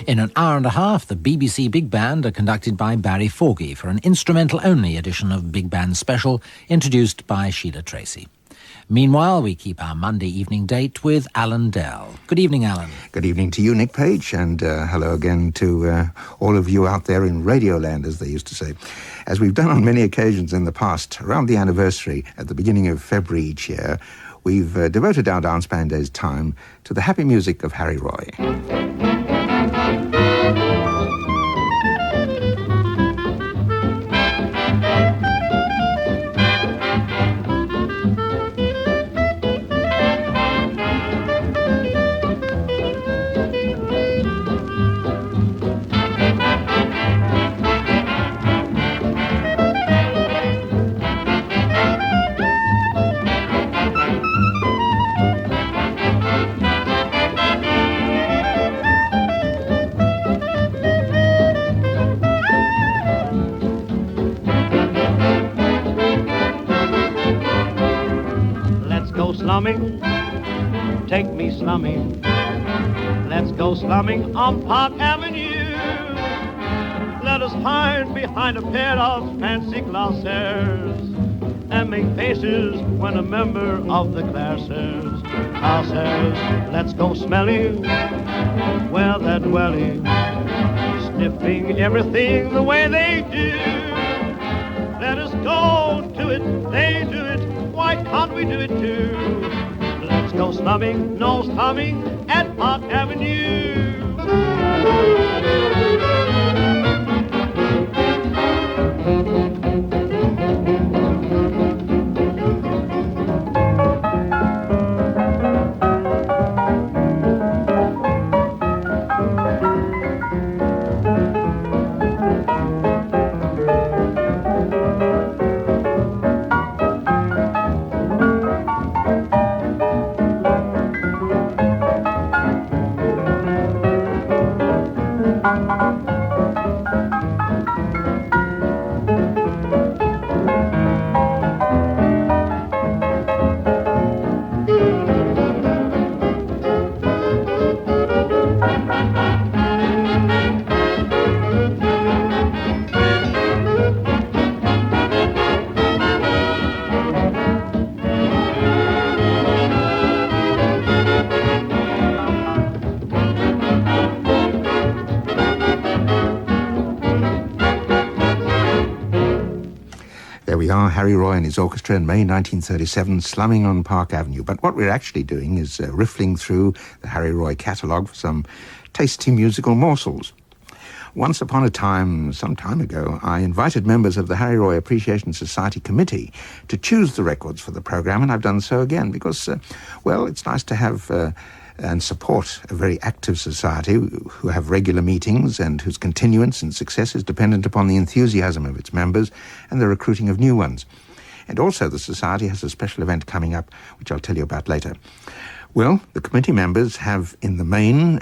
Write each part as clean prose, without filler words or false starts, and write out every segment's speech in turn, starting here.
In an hour and a half, the BBC Big Band are conducted by Barry Forgy for an instrumental-only edition of Big Band Special, introduced by Sheila Tracy. Meanwhile, we keep our Monday evening date with Alan Dell. Good evening, Alan. Good evening to you, Nick Page, and hello again to all of you out there in Radioland, as they used to say. As we've done on many occasions in the past, around the anniversary at the beginning of February each year, we've devoted our Dance Band Day's time to the happy music of Harry Roy. Slumming, take me slumming. Let's go slumming on Park Avenue. Let us hide behind a pair of fancy glasses and make faces when a member of the classes passes. Let's go smelling where they're dwelling, sniffing everything the way they do. Let us go to it, they do it, why can't we do it too? Let's go slumming, no slumming at Park Avenue. Harry Roy and his orchestra in May 1937, slumming on Park Avenue. But what we're actually doing is riffling through the Harry Roy catalogue for some tasty musical morsels. Once upon a time, some time ago, I invited members of the Harry Roy Appreciation Society Committee to choose the records for the programme, and I've done so again because, it's nice to have and support a very active society who have regular meetings and whose continuance and success is dependent upon the enthusiasm of its members and the recruiting of new ones. And also the society has a special event coming up, which I'll tell you about later. Well, the committee members have, in the main,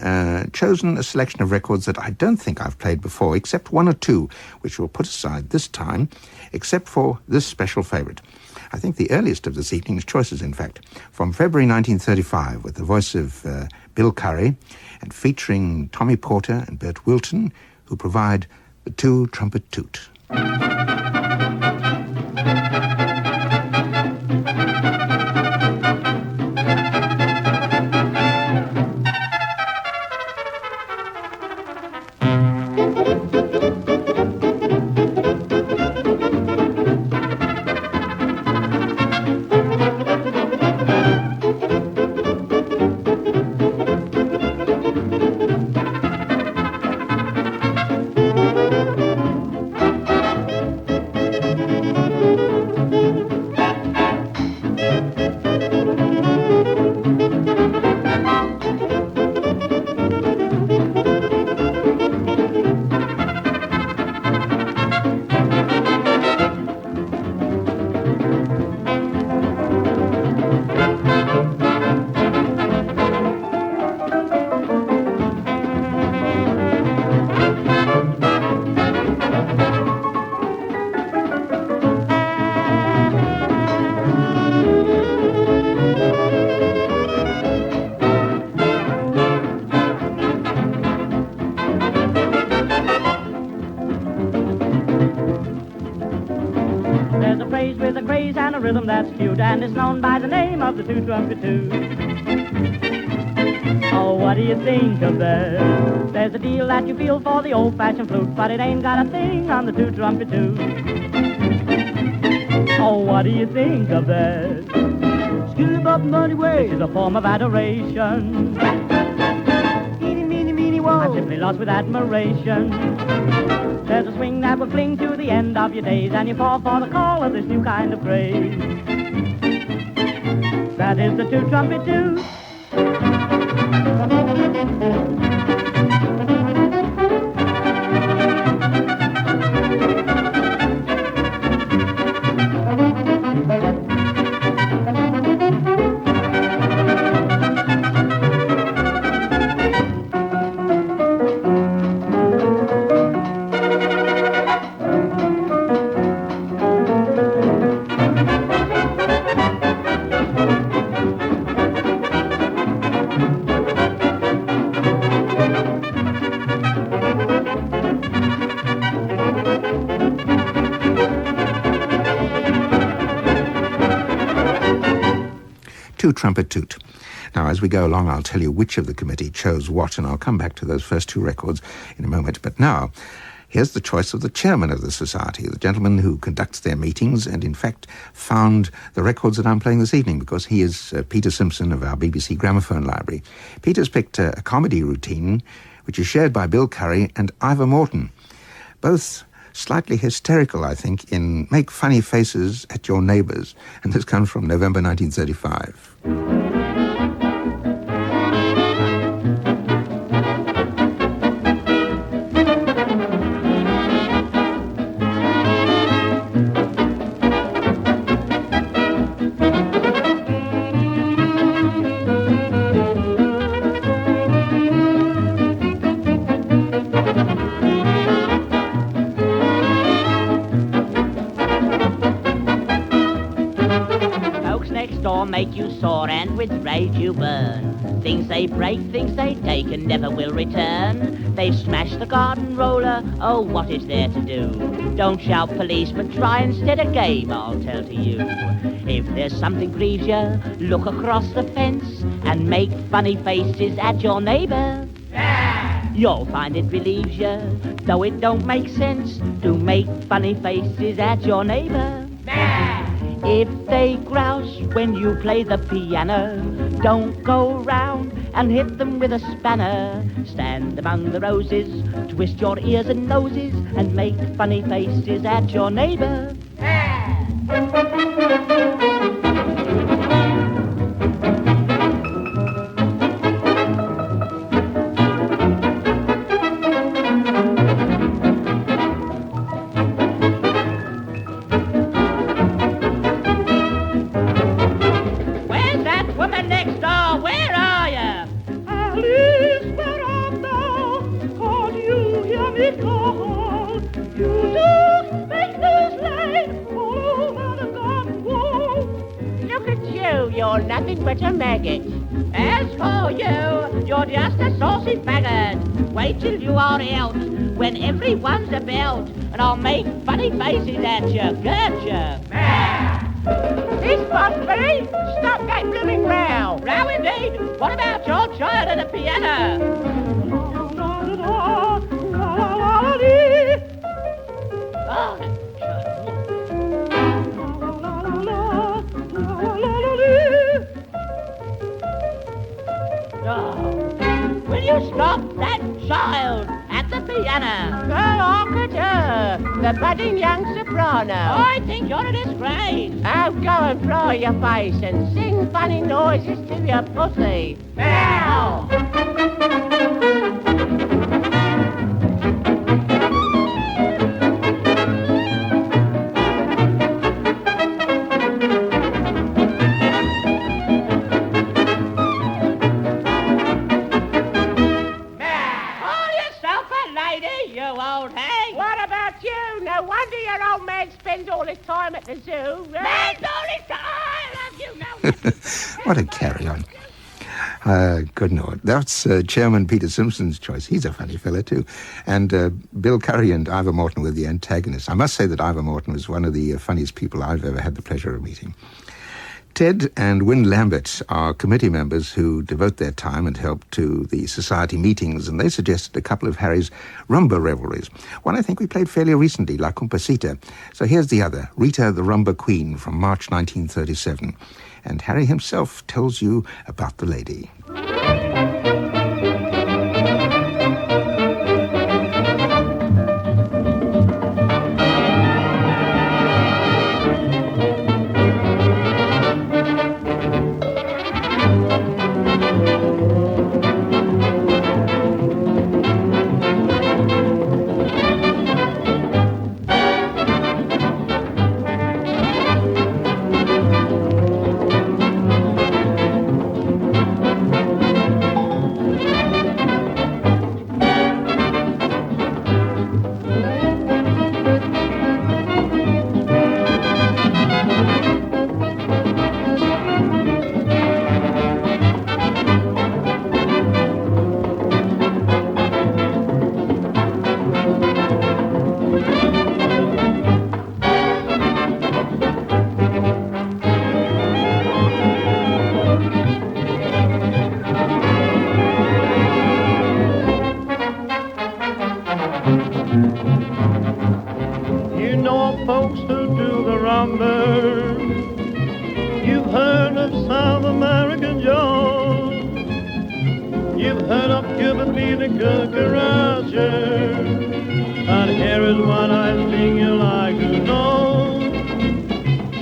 chosen a selection of records that I don't think I've played before, except one or two, which we'll put aside this time, except for this special favourite. I think the earliest of this evening's choices, in fact, from February 1935, with the voice of Bill Currie, and featuring Tommy Porter and Bert Wilton, who provide the two Trumpet Toot. sound that's cute and is known by the name of the Toot Trumpet Toot. Oh, what do you think of that? There's a deal that you feel for the old-fashioned flute, but it ain't got a thing on the Toot Trumpet Toot. Oh, what do you think of that? Skill up money way is a form of adoration. Eeny, meeny, meeny, woe, I'm simply lost with admiration. There's a swing that will cling to the end of your days, and you fall for the call of this new kind of craze. That is the Toot Trumpet Toot. Toot Trumpet Toot. Now, as we go along, I'll tell you which of the committee chose what, and I'll come back to those first two records in a moment. But now, here's the choice of the chairman of the society, the gentleman who conducts their meetings and, in fact, found the records that I'm playing this evening, because he is Peter Simpson of our BBC Gramophone Library. Peter's picked a comedy routine, which is shared by Bill Currie and Ivor Moreton. Both slightly hysterical, I think, in Make Funny Faces at Your Neighbours, and this comes from November 1935. Make you sore and with rage you burn. Things they break, things they take and never will return. They've smashed the garden roller, oh what is there to do? Don't shout police but try instead a game, I'll tell to you. If there's something grieves you, look across the fence and make funny faces at your neighbour. You'll find it relieves you, though it don't make sense to make funny faces at your neighbour. If they grouse when you play the piano, don't go round and hit them with a spanner. Stand among the roses, twist your ears and noses, and make funny faces at your neighbour. You're nothing but a maggot. As for you, you're just a saucy faggot. Wait till you are out, when everyone's about, and I'll make funny faces at you. Gotcha! This Bugsbury, stop that blooming row. Row indeed. What about your child at the piano? Oh, will you stop that child at the piano? The budding young soprano. I think you're a disgrace. Oh, go and fry your face and sing funny noises to your pussy. Now! All his time at the zoo. Spends all his time! You know. What a carry-on. Good Lord. That's Chairman Peter Simpson's choice. He's a funny fella, too. And Bill Currie and Ivor Moreton were the antagonists. I must say that Ivor Moreton was one of the funniest people I've ever had the pleasure of meeting. Ted and Win Lambert are committee members who devote their time and help to the society meetings, and they suggested a couple of Harry's rumba revelries. One I think we played fairly recently, La Compasita. So here's the other, Rita the Rumba Queen from March 1937. And Harry himself tells you about the lady. You've heard of South American Joe. You've heard of Cuban Vita Cucaracha. And here is what I think you like to know.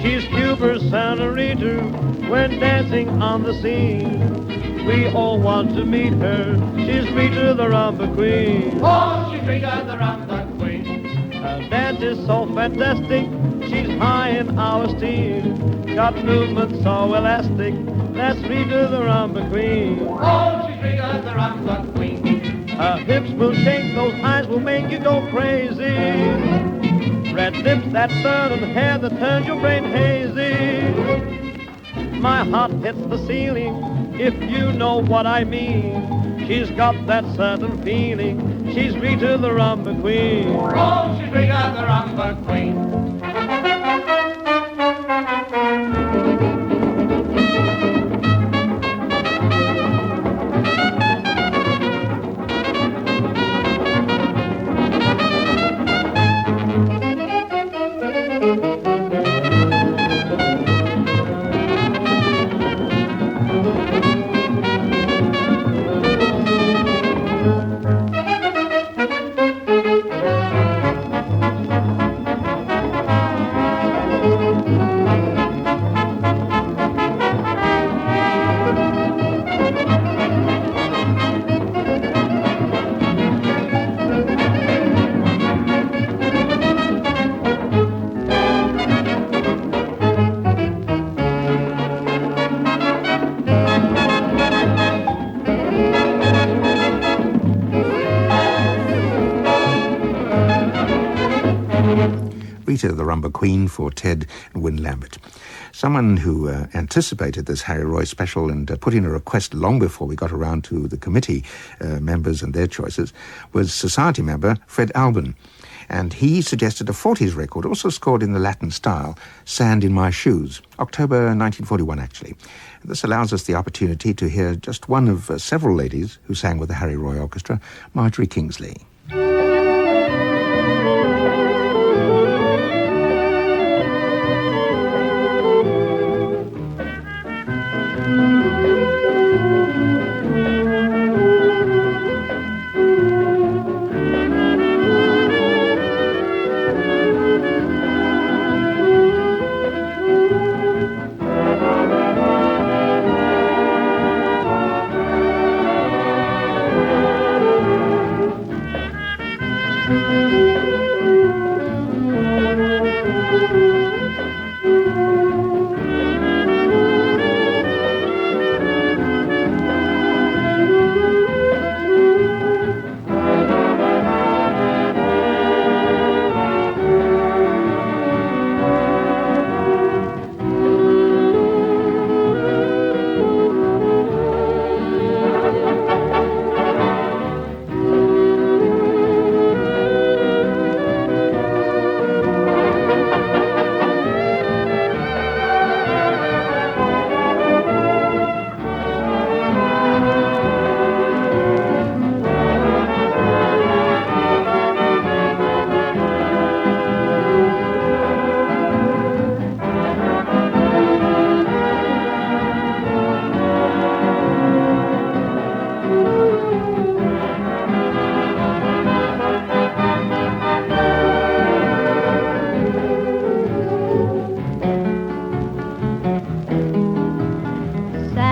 She's Cuba's Santa Rita when dancing on the scene. We all want to meet her. She's Rita the Rumba Queen. Oh, she's Rita the Rumba Queen. Her dance is so fantastic. She's high in our esteem. Got movements so elastic. That's Rita the Rumba Queen. Oh, she's Rita the Rumba Queen. Her hips will shake, those eyes will make you go crazy. Red lips that burn and hair that turns your brain hazy. My heart hits the ceiling, if you know what I mean. She's got that certain feeling. She's Rita the Rumba Queen. Oh, she's Rita the Rumba Queen. Rita the Rumba Queen for Ted and Win Lambert. Someone who anticipated this Harry Roy special and put in a request long before we got around to the committee members and their choices was society member Fred Alban. And he suggested a 40s record, also scored in the Latin style, Sand in My Shoes, October 1941 actually. This allows us the opportunity to hear just one of several ladies who sang with the Harry Roy Orchestra, Marjorie Kingsley.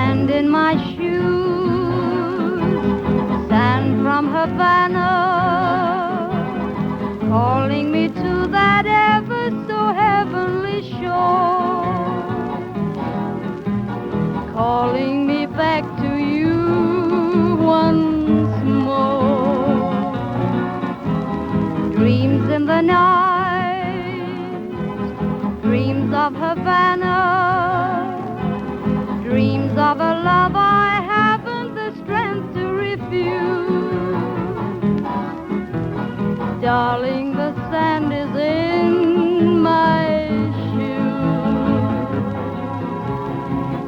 sand in my shoes, sand from Havana, calling me to that ever so heavenly shore, calling me back to you once more. Dreams in the night, dreams of Havana, dreams of a love I haven't the strength to refuse. Darling, the sand is in my shoes.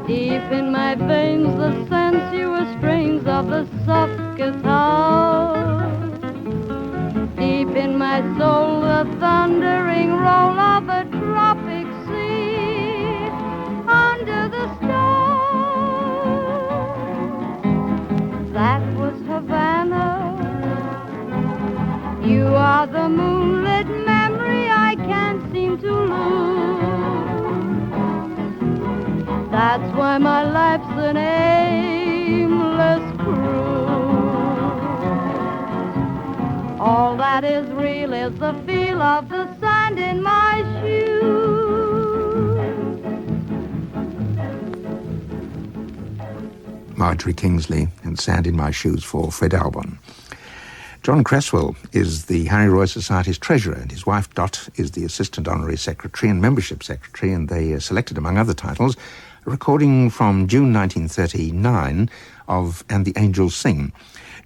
Deep in my veins, the sensuous strains of the soft guitar. Deep in my soul, the thundering roll of a tropic sea. Under the stars, that was Havana. You are the moonlit memory I can't seem to lose. That's why my life's an aimless cruise. All that is real is the feel of the sand in my shoes. Marjorie Kingsley and Sand in My Shoes for Fred Albon. John Cresswell is the Harry Roy Society's treasurer, and his wife Dot is the assistant honorary secretary and membership secretary, and they selected, among other titles, a recording from June 1939 of And the Angels Sing.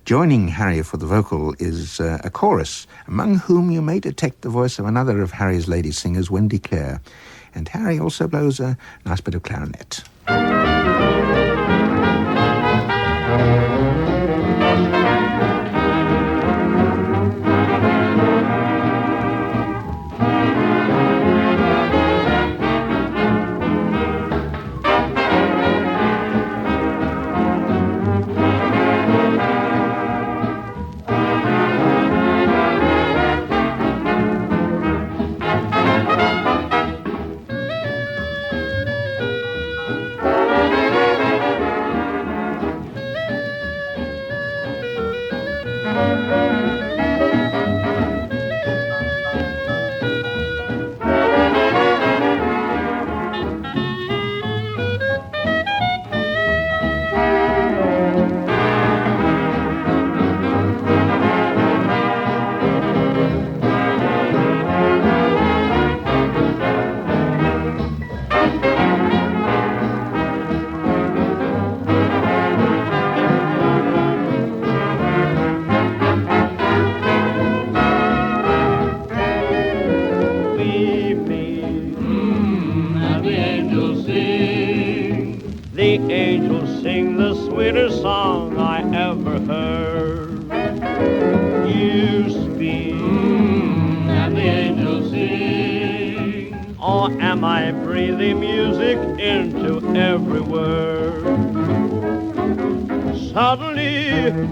Joining Harry for the vocal is a chorus, among whom you may detect the voice of another of Harry's lady singers, Wendy Clare. And Harry also blows a nice bit of clarinet.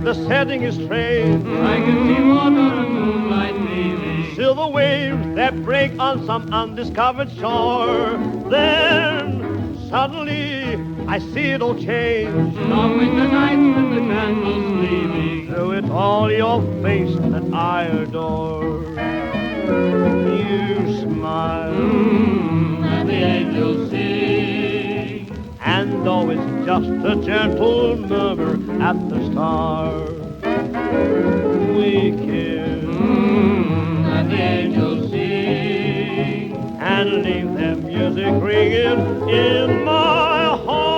The setting is strange. I can see water and moonlight gleaming. Silver waves that break on some undiscovered shore. Then suddenly I see it all change. Knowing the night with the candles gleaming. Through it all your face that I adore. You smile and the angels sing. And though it's just a gentle murmur at the start, we kiss and the angels sing and leave their music ringing in my heart.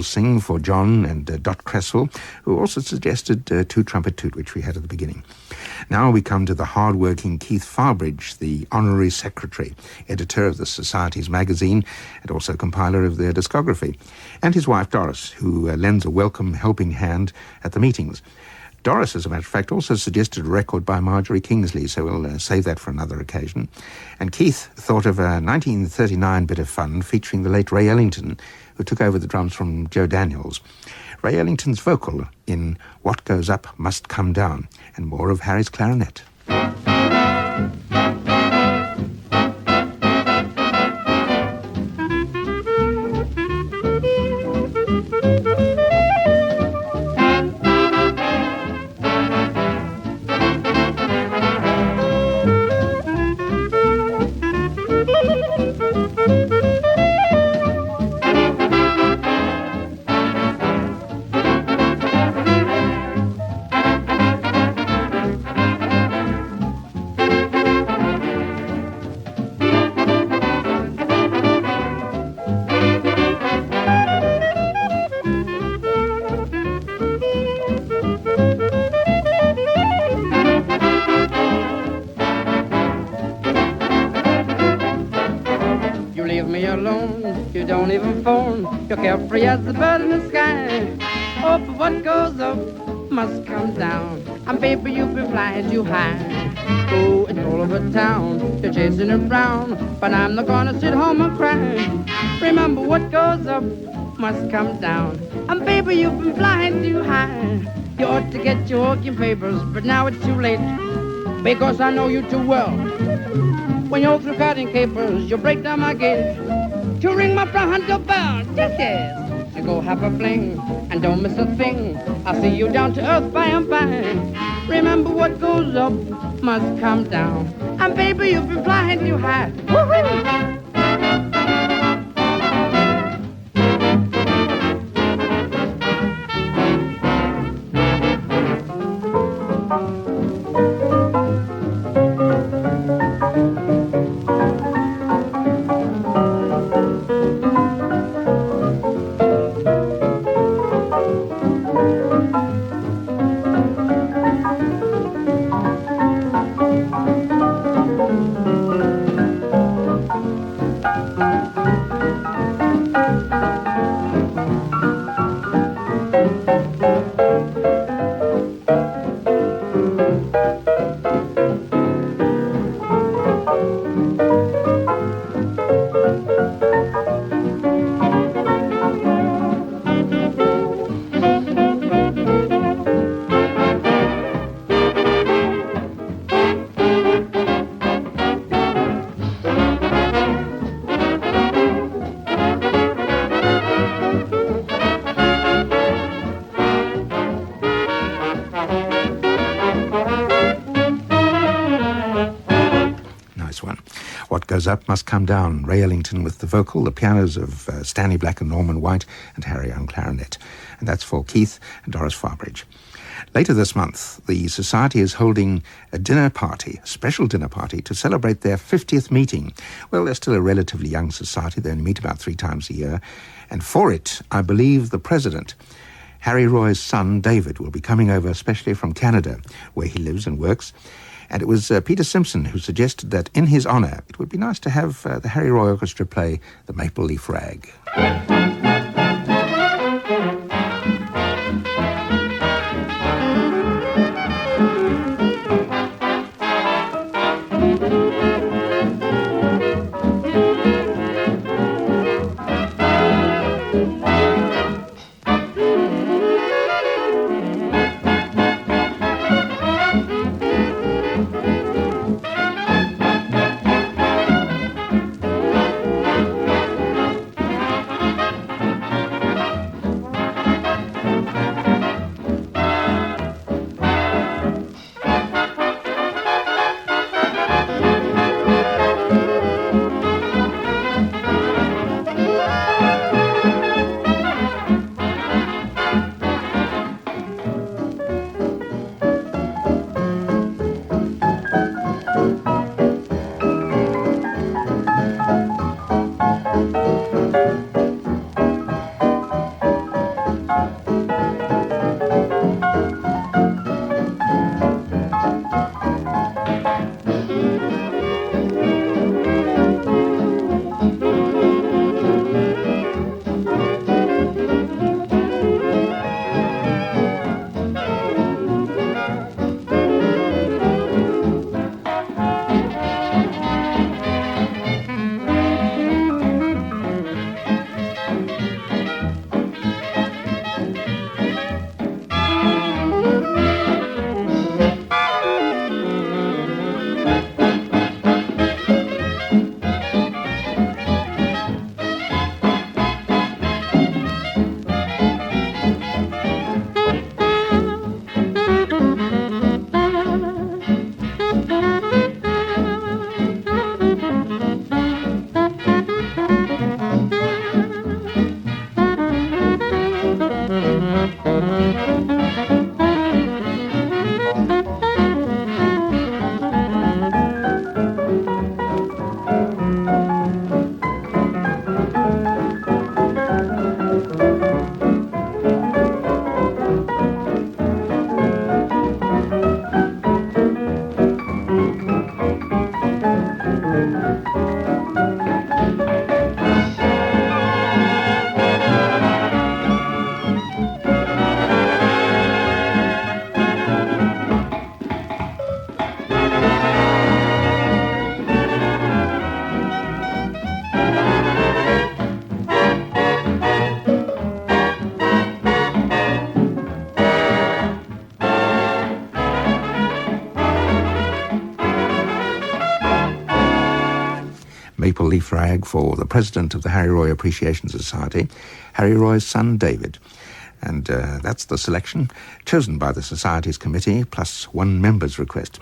We'll Sing for John and Dot Cresswell, who also suggested Toot, Trumpet, Toot, which we had at the beginning. Now we come to the hard-working Keith Farbridge, the Honorary Secretary, editor of the Society's magazine and also compiler of their discography, and his wife Doris, who lends a welcome helping hand at the meetings. Doris, as a matter of fact, also suggested a record by Marjorie Kingsley, so we'll save that for another occasion. And Keith thought of a 1939 bit of fun featuring the late Ray Ellington, who took over the drums from Joe Daniels. Ray Ellington's vocal in What Goes Up Must Come Down, and more of Harry's clarinet. You don't even phone. You're carefree as the bird in the sky. Oh, but what goes up must come down. And baby, you've been flying too high. Oh, it's all over town. You're chasing it round. But I'm not gonna sit home and cry. Remember, what goes up must come down. And baby, you've been flying too high. You ought to get your working papers, but now it's too late. Because I know you too well. When you're through cutting capers, you'll break down my gate. To ring my front doorbell, just yes. So go have a fling, and don't miss a thing. I'll see you down to earth by and by. Remember, what goes up must come down. And baby, you've been flying too high. Woo-hoo! Up Must Come Down, Ray Ellington with the vocal, the pianos of Stanley Black and Norman White, and Harry on clarinet. And that's for Keith and Doris Farbridge. Later this month, the Society is holding a dinner party, a special dinner party, to celebrate their 50th meeting. Well, they're still a relatively young society. They only meet about 3 times a year. And for it, I believe the president, Harry Roy's son, David, will be coming over, especially from Canada, where he lives and works. And it was Peter Simpson who suggested that in his honour, it would be nice to have the Harry Roy Orchestra play the Maple Leaf Rag. maple leaf rag for the president of the Harry Roy Appreciation Society, Harry Roy's son David. And that's the selection, chosen by the Society's committee, plus one member's request.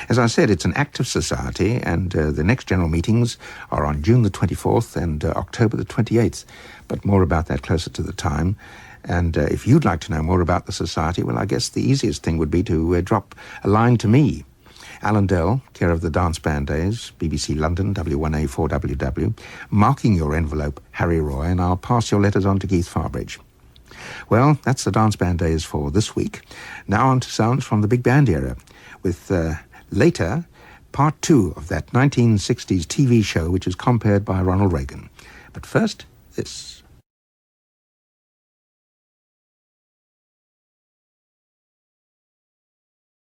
As I said, it's an active society, and the next general meetings are on June the 24th and October the 28th. But more about that closer to the time. And if you'd like to know more about the Society, well, I guess the easiest thing would be to drop a line to me. Alan Dell, care of the Dance Band Days, BBC London, W1A4WW, marking your envelope Harry Roy, and I'll pass your letters on to Keith Farbridge. Well, that's the Dance Band Days for this week. Now on to sounds from the big band era, with later part 2 of that 1960s TV show which is compared by Ronald Reagan. But first, this.